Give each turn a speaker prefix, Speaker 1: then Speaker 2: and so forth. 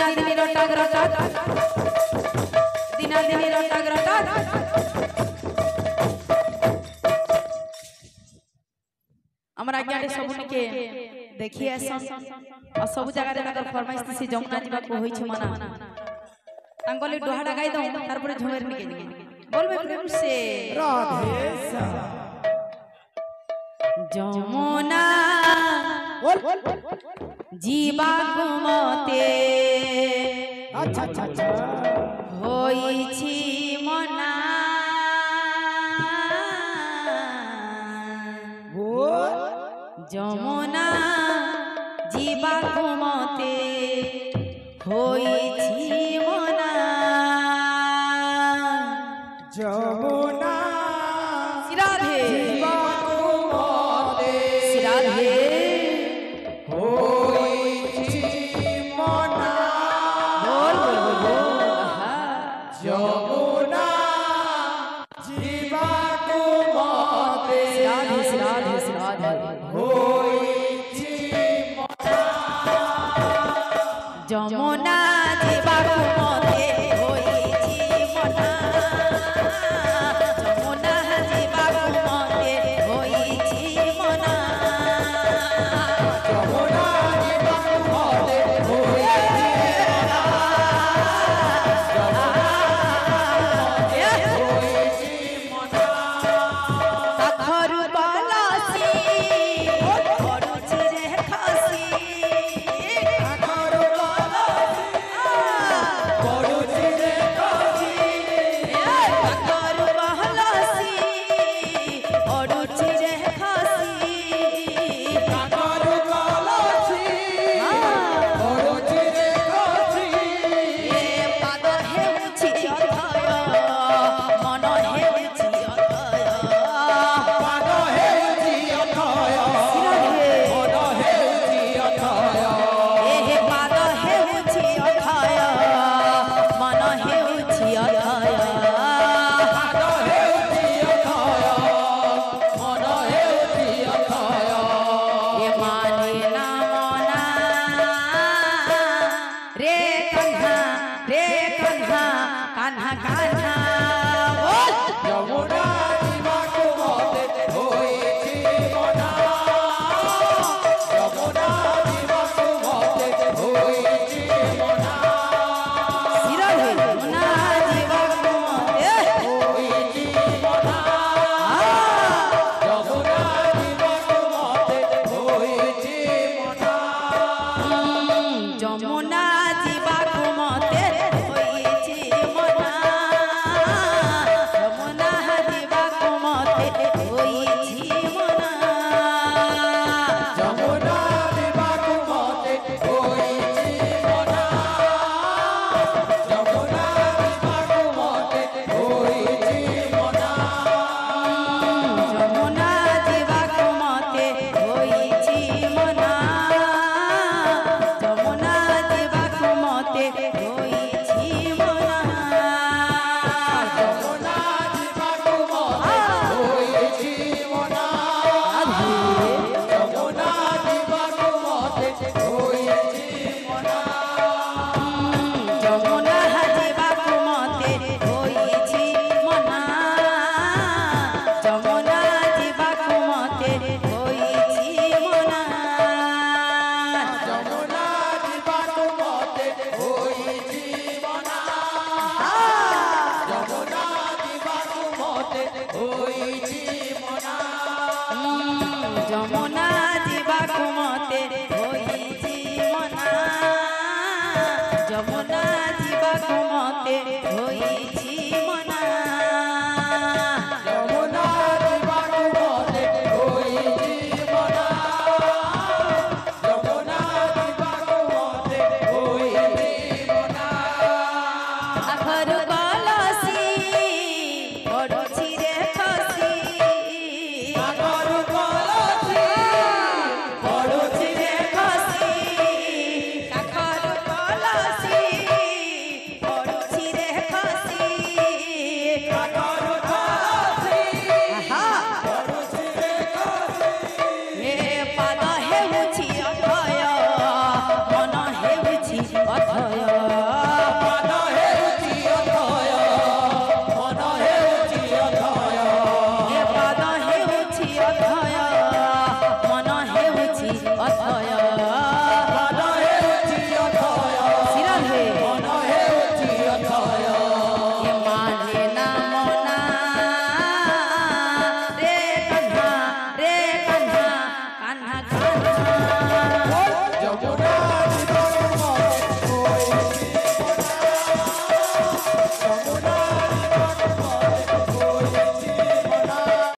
Speaker 1: দিনাদিনী রটাগ রটাগ দিনাদিনী রটাগ রটাগ আমার আজ্ঞারে সবুনিকে দেখি আসন আর সবু জায়গায় তাদের ফরমাইশ দিছি যমুনা যাওয়া হইছে মানা তাঙ্গলে ডোহাটা গাই দাও তারপরে ঝুমের নিকে বলবে প্রেম সে রাধে যমুনা जीवा घुमते अच्छा अच्छा अच्छा होइछि मना যমুনা जीवा घुमते होइछि मना যমুনা রাধে जीवा घुमते राधे যমুনা জীবা ঘুমতে হইছি মনা যমুনা জীবা ঘুমতে হইছি মনা যমুনা জীবা ঘুমতে হইছি মনা সাখরু বালাসি পড়ুছি রে খাসি যমুনা